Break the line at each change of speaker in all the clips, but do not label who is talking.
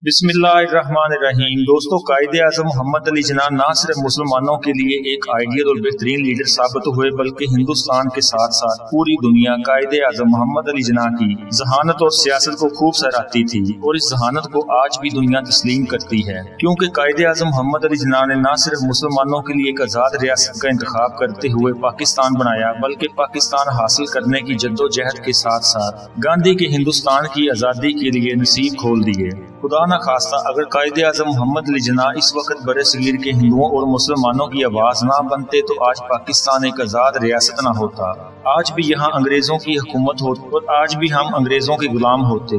बिस्मिल्लाहिर्रहमानिर्रहीम। दोस्तों, कायदे-ए-आज़म मोहम्मद अली जिन्ना न सिर्फ मुसलमानों के लिए एक आइडियल और बेहतरीन लीडर साबित हुए बल्कि हिंदुस्तान के साथ साथ पूरी दुनिया कायदे-ए-आज़म मोहम्मद अली जिन्ना की जहानत और सियासत को खूब सराहती थी और इस जहानत को आज भी दुनिया तस्लीम करती है, क्योंकि कायदे-ए-आज़म मोहम्मद अली जिन्ना ने न सिर्फ मुसलमानों के लिए एक आज़ाद रियासत का इंतखाब करते हुए पाकिस्तान बनाया बल्कि पाकिस्तान हासिल करने की जद्दोजहद के साथ साथ गांधी के हिंदुस्तान की आज़ादी के लिए नसीब खोल दिए। खुदा न खास्ता अगर कायदे-ए-आज़म मोहम्मद अली जिन्ना इस वक्त बरे-सगीर के हिंदुओं और मुसलमानों की आवाज ना बनते तो आज पाकिस्तान एक आज़ाद रियासत न होता। आज भी यहाँ अंग्रेजों की हुकूमत होती और आज भी हम अंग्रेजों के गुलाम होते।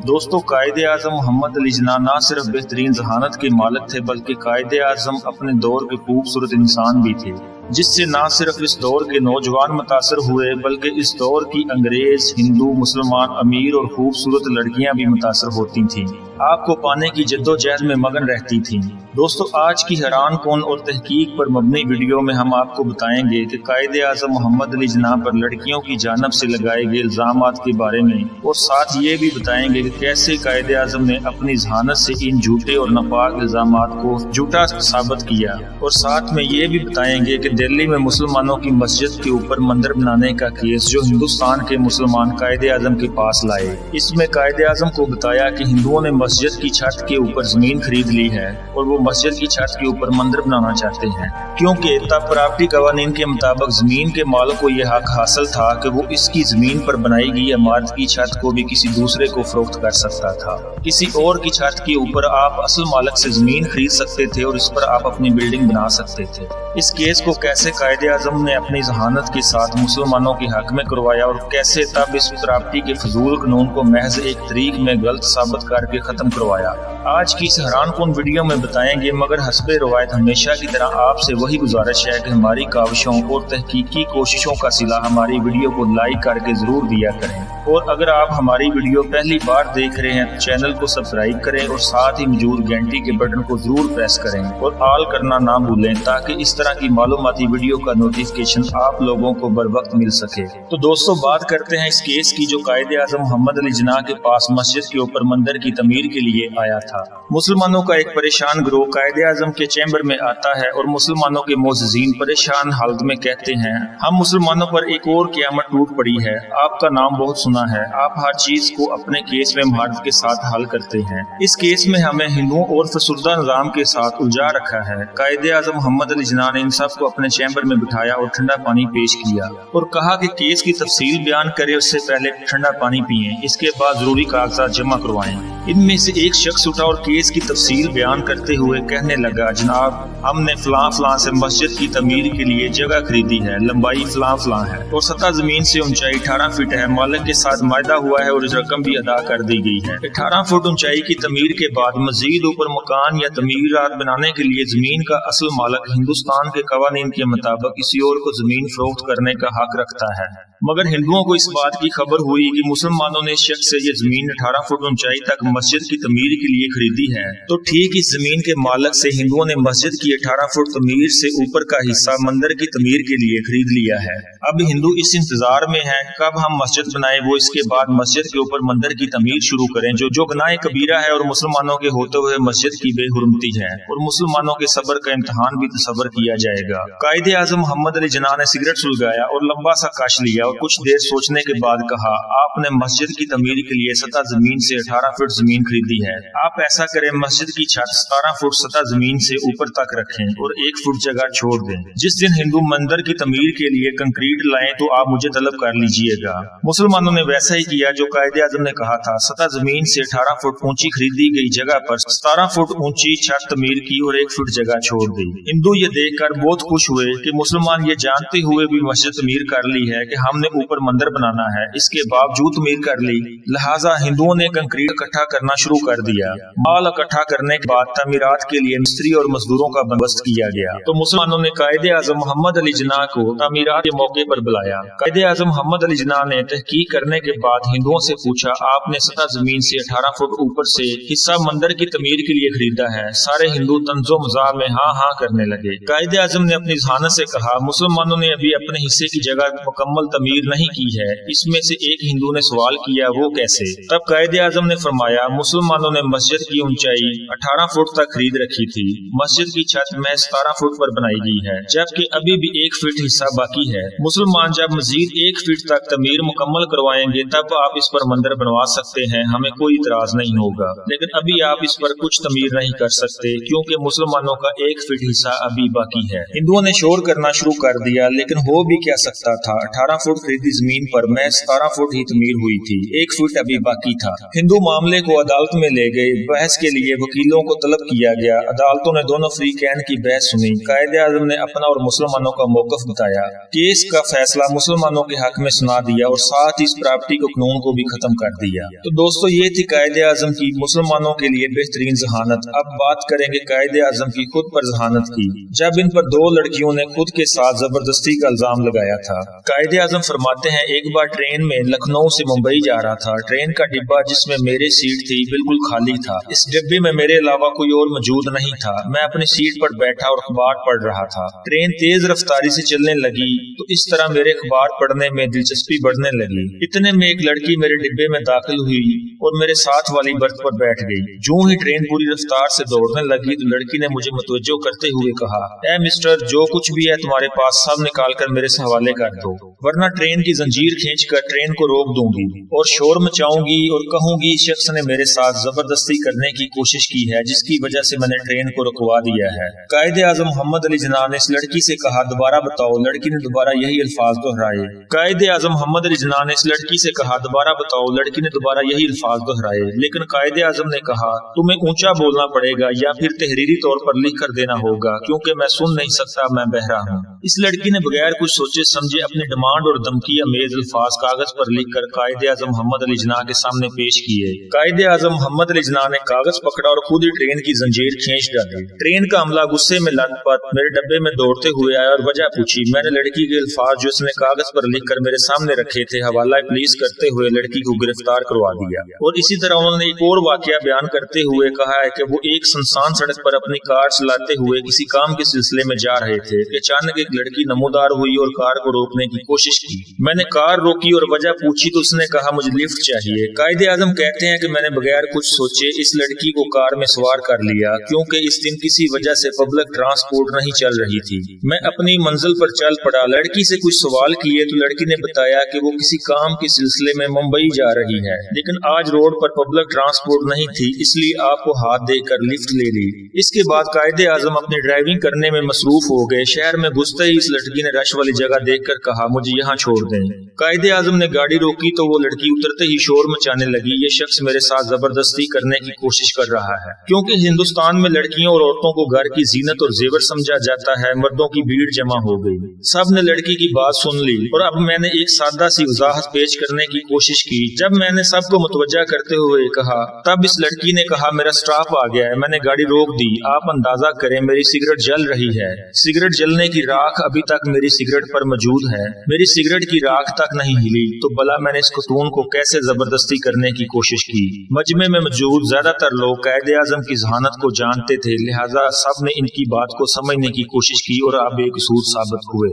दोस्तों, कायदे-ए-आज़म मोहम्मद अली जिन्ना न सिर्फ बेहतरीन जहानत के मालिक थे बल्कि कायदे-ए-आज़म अपने दौर के खूबसूरत इंसान भी थे, जिससे न सिर्फ इस दौर के नौजवान मुतासर हुए बल्कि इस दौर की अंग्रेज, हिंदू, मुसलमान, अमीर और खूबसूरत लड़कियां भी मुतासर होती थीं, आपको पाने की जद्दोजहद में मगन रहती थीं। दोस्तों, आज की हैरान कौन और तहकीक पर मबनी वीडियो में हम आपको बताएंगे कि कायदे-ए-आज़म मोहम्मद अली जिन्ना पर लड़कियों की जानिब से लगाए गए इल्जामात के बारे में और साथ ये भी बताएंगे कि कैसे कायदे-ए-आज़म ने अपनी जहानत से इन झूठे और नापाक इल्जामात को झूठा साबित किया और साथ में ये भी बताएंगे कि दिल्ली में मुसलमानों की मस्जिद के ऊपर मंदिर बनाने का केस जो हिंदुस्तान के मुसलमान कायदे-ए-आज़म के पास लाए, इसमें कायदे-ए-आज़म को बताया कि हिंदुओं ने मस्जिद की छत के ऊपर जमीन खरीद ली है और वो मस्जिद की छत के ऊपर मंदिर बनाना चाहते हैं, क्योंकि तब प्रॉपर्टी कवानीन के मुताबिक जमीन के मालिक को यह हक हासिल था कि वो इसकी जमीन पर बनाई गई इमारत की छत को भी किसी दूसरे को फरोख्त कर सकता था। किसी और की छत के ऊपर आप असल मालिक से जमीन खरीद सकते थे और इस पर आप अपनी बिल्डिंग बना सकते थे। इस केस को कैसे कायदे-ए-आज़म ने अपनी जहानत के साथ मुसलमानों के हक में करवाया और कैसे तब इस प्रॉपर्टी के फजूल कानून को महज एक तरीक में गलत साबित करके खत्म करवाया, आज की इस हैरान कौन वीडियो में बताएंगे। मगर हस्बे रवायत हमेशा की तरह आपसे वही गुजारिश है कि हमारी काविशों और तहकीकी कोशिशों का सिला हमारी वीडियो को लाइक करके जरूर दिया करें और अगर आप हमारी वीडियो पहली बार देख रहे हैं तो चैनल को सब्सक्राइब करें और साथ ही मौजूद घंटी के बटन को जरूर प्रेस करें और ऑल करना ना भूलें ताकि इस तरह की मालूमाती वीडियो का नोटिफिकेशन आप लोगों को बर वक्त मिल सके। तो दोस्तों, बात करते हैं इस केस की जो कायदे-ए-आज़म मोहम्मद अली जिन्ना के पास मस्जिद के ऊपर मंदिर की तमीर के लिए आया था। मुसलमानों का एक परेशान गिरोह कायदे-ए-आज़म के चैम्बर में आता है और मुसलमानों के मोअज़्ज़िज़ीन परेशान हालत में कहते हैं, हम मुसलमानों पर एक और क़यामत टूट पड़ी है, आपका नाम बहुत सुना है, आप हर चीज को अपने केस में महारत के साथ हल करते हैं। इस केस में हमें हिंदुओं और फसुर्दा निजाम के साथ उलझा रखा है। कायदे-ए-आज़म मोहम्मद अली जिन्ना ने इन सब को अपने चैम्बर में बिठाया और ठंडा पानी पेश किया और कहा कि केस की तफसील बयान करे उससे पहले ठंडा पानी पिए, इसके बाद जरूरी कागजात जमा करवाएं। इनमें से एक शख्स उठा और केस की तफसील बयान करते हुए कहने लगा, जनाब, हमने फलां फलां से मस्जिद की तमीर के लिए जगह खरीदी है, लंबाई फलां फलां है और सतह जमीन से ऊंचाई 18 फीट है, मालिक के साथ मायदा हुआ है और इस रकम भी अदा कर दी गई है। 18 फुट ऊंचाई की तमीर के बाद मजीद ऊपर मकान या तमीरात बनाने के लिए जमीन का असल मालिक हिंदुस्तान के कवानीन के मुताबिक किसी और को जमीन फरोख्त करने का हक रखता है। मगर हिंदुओं को इस बात की खबर हुई कि मुसलमानों ने शख्स से ये जमीन 18 फुट ऊंचाई तक मस्जिद की तमीर के लिए खरीदी है, तो ठीक इस जमीन के मालिक से हिंदुओं ने मस्जिद की 18 फुट तमीर से ऊपर का हिस्सा मंदिर की तमीर के लिए खरीद लिया है। अब हिंदू इस इंतजार में है कब हम मस्जिद बनाए, वो इसके बाद मस्जिद के ऊपर मंदिर की तमीर शुरू करें जो गुनाह कबीरा है और मुसलमानों के होते हुए मस्जिद की बेहुरमती है और मुसलमानों के सब्र का इम्तिहान भी तसव्वुर किया जाएगा। कायदे-ए-आज़म मोहम्मद अली जिन्ना ने सिगरेट सुलगाया और लंबा सा कश लिया और कुछ देर सोचने के बाद कहा, आपने मस्जिद की तमीर के लिए सतह जमीन से 18 फुट जमीन खरीदी है, आप ऐसा करें मस्जिद की छत 17 फुट सतह जमीन से ऊपर तक रखें और 1 फुट जगह छोड़ दें। जिस दिन हिंदू मंदिर की तमीर के लिए कंक्रीट लाएं तो आप मुझे तलब कर लीजिएगा। मुसलमानों ने वैसा ही किया जो कायदे-ए-आज़म ने कहा था। सतह जमीन से 18 फुट ऊंची खरीदी गई जगह पर 17 फुट ऊंची छत तमीर की और 1 फुट जगह छोड़ दी। हिंदू ये देखकर बहुत खुश हुए कि मुसलमान ये जानते हुए भी मस्जिद तमीर कर ली है कि हमने ऊपर मंदिर बनाना है, इसके बावजूद तमीर कर ली, लिहाजा हिंदुओं ने कंक्रीट इकट्ठा करना शुरू कर दिया। माल इकट्ठा करने के बाद तमीरात के लिए मिस्त्री और मजदूरों का बंदोबस्त किया गया तो मुसलमानों ने कायदे-ए-आज़म मोहम्मद अली जिन्ना को तमीरात के मौके पर बुलाया। कायदे-ए-आज़म मोहम्मद अली जिन्ना ने तहकीक करने के बाद हिंदुओं से पूछा, आपने सतह जमीन से 18 फुट ऊपर से हिस्सा मंदिर की तमीर के लिए खरीदा है? सारे हिंदू तंजो मज़ाह में हाँ हाँ करने लगे। कायदे-ए-आज़म ने अपनी जहानत से कहा, मुसलमानों ने अभी अपने हिस्से की जगह मुकम्मल तमीर नहीं की है। इसमें से एक हिंदू ने सवाल किया, वो कैसे? तब कायदे-ए-आज़म ने फरमाया, मुसलमानों ने मस्जिद की ऊंचाई 18 फुट तक खरीद रखी थी। मस्जिद की छत महज 17 फुट पर बनाई गई है, जबकि अभी भी 1 फीट हिस्सा बाकी है। मुसलमान जब मजीद 1 फीट तक तमीर मुकम्मल करवाएंगे तब आप इस पर मंदिर बनवा सकते हैं, हमें कोई इतराज नहीं होगा, लेकिन अभी आप इस पर कुछ तमीर नहीं कर सकते क्योंकि मुसलमानों का 1 फीट हिस्सा अभी बाकी है। हिंदुओं ने शोर करना शुरू कर दिया, लेकिन हो भी क्या सकता था। 18 फुट खरीदी जमीन पर महज 17 फुट ही तमीर हुई थी, 1 फुट अभी बाकी था। हिंदू मामले को अदालत में ले गए। बहस के लिए वकीलों को तलब किया गया। अदालतों ने दोनों फरीकैन की बहस सुनी। कायदे आज़म ने अपना और मुसलमानों का मौकफ बताया। केस का फैसला मुसलमानों के हक में सुना दिया और साथ ही इस प्रॉपर्टी को कानून को भी खत्म कर दिया। तो दोस्तों, ये थी कायदे आज़म की मुसलमानों के लिए बेहतरीन जहानत। अब बात करेंगे कायदे आज़म की खुद पर जहानत की, जब इन पर 2 लड़कियों ने खुद के साथ जबरदस्ती का इल्जाम लगाया था। कायदे आज़म फरमाते हैं, एक बार ट्रेन में लखनऊ से मुंबई जा रहा था। ट्रेन का डिब्बा जिसमें मेरी सीट थी बिल्कुल खाली था। इस डिब्बे में मेरे अलावा कोई और मौजूद नहीं था। मैं अपनी सीट पर बैठा और अखबार पढ़ रहा था। ट्रेन तेज रफ्तारी से चलने लगी तो इस तरह मेरे अखबार पढ़ने में दिलचस्पी बढ़ने लगी। इतने में एक लड़की मेरे डिब्बे में दाखिल हुई और मेरे साथ वाली बर्थ पर बैठ गई। जो ही ट्रेन पूरी रफ्तार से दौड़ने लगी तो लड़की ने मुझे मुतवज्जो करते हुए कहा, ए मिस्टर, जो कुछ भी है तुम्हारे पास सब निकाल कर मेरे हवाले कर दो, वरना ट्रेन की जंजीर खींचकर ट्रेन को रोक दूंगी और शोर मचाऊंगी और कहूंगी इस शख्स ने मेरे साथ जबरदस्ती करने की कोशिश की है, जिसकी वजह से मैंने ट्रेन को रुकवा दिया है। कायदे आज़म मोहम्मद अली जिन्ना ने इस लड़की से कहा, दोबारा बताओ। लड़की ने दोबारा यही अल्फाज दोहराए। कायदे आज़म मोहम्मद अली जिन्ना ने इस लड़की से कहा, दोबारा बताओ। लड़की ने दोबारा यही अल्फाज दोहराए, लेकिन कायदे आज़म ने कहा, तुम्हें ऊंचा बोलना पड़ेगा या फिर तहरीरी तौर पर लिख कर देना होगा क्योंकि मैं सुन नहीं सकता, मैं बहरा हूँ। इस लड़की ने बगैर कुछ सोचे समझे अपनी डिमांड और धमकी अमेज अल्फाज कागज पर लिखकर कायदे आज़म मोहम्मद अली जिन्ना के सामने पेश किए। कायदे आज़म मोहम्मद अली जिन्ना ने कागज पकड़ा और खुद ही ट्रेन की जंजीर खींच डाली। ट्रेन का अमला गुस्से में लथपथ मेरे डब्बे में दौड़ते हुए आया और वजह पूछी। मैंने लड़की के अल्फाज जो उसने कागज पर लिखकर मेरे सामने रखे थे हवाला पुलिस करते हुए लड़की को गिरफ्तार करवा दिया। और इसी तरह उन्होंने एक और वाकया बयान करते हुए कहा है कि वो एक सुनसान सड़क पर अपनी कार चलाते हुए किसी काम के सिलसिले में जा रहे थे कि अचानक एक लड़की नमूदार हुई और कार को रोकने की कोशिश की। मैंने कार रोकी और वजह पूछी तो उसने कहा मुझे लिफ्ट चाहिए। कायदे आज़म कहते हैं कि मैंने बगैर कुछ सोचे इस लड़की को कार में सवार कर लिया क्योंकि इस दिन किसी वजह से पब्लिक ट्रांसपोर्ट नहीं चल रही थी। मैं अपनी मंजिल पर चल पड़ा। लड़की से कुछ सवाल किए तो लड़की ने बताया कि वो किसी काम के सिलसिले में मुंबई जा रही है, लेकिन आज रोड पर पब्लिक ट्रांसपोर्ट नहीं थी, इसलिए आपको हाथ देकर लिफ्ट ले ली। इसके बाद कायदे आज़म अपनी ड्राइविंग करने में मसरूफ हो गए। शहर में घुसते ही इस लड़की ने रश वाली जगह देखकर कहा, मुझे यहाँ छोड़ दें। कायदे आज़म ने गाड़ी रोकी तो वो लड़की उतरते ही शोर मचाने लगी, ये शख्स मेरे साथ जबरदस्ती करने की कोशिश कर रहा है। क्योंकि हिंदुस्तान में लड़कियों और औरतों को घर की जीनत और जेवर समझा जाता है, मर्दों की भीड़ जमा हो गई। सब ने लड़की की बात सुन ली और अब मैंने एक सादा सी वजाहत पेश करने की कोशिश की। जब मैंने सबको मुतवज्जा करते हुए कहा, तब इस लड़की ने कहा, मेरा स्टॉप आ गया है। मैंने गाड़ी रोक दी। आप अंदाजा करें मेरी सिगरेट जल रही है। सिगरेट जलने की राख अभी तक मेरी सिगरेट पर मौजूद है। मेरी सिगरेट की राख तक नहीं हिली तो भला मैंने इस खतून को कैसे जबरदस्ती करने की कोशिश की। मजमे में मौजूद ज्यादातर लोग कायदे आज़म की जहानत को जानते थे, लिहाजा सब ने इनकी बात को समझने की कोशिश की और अब बेकसूर साबित हुए।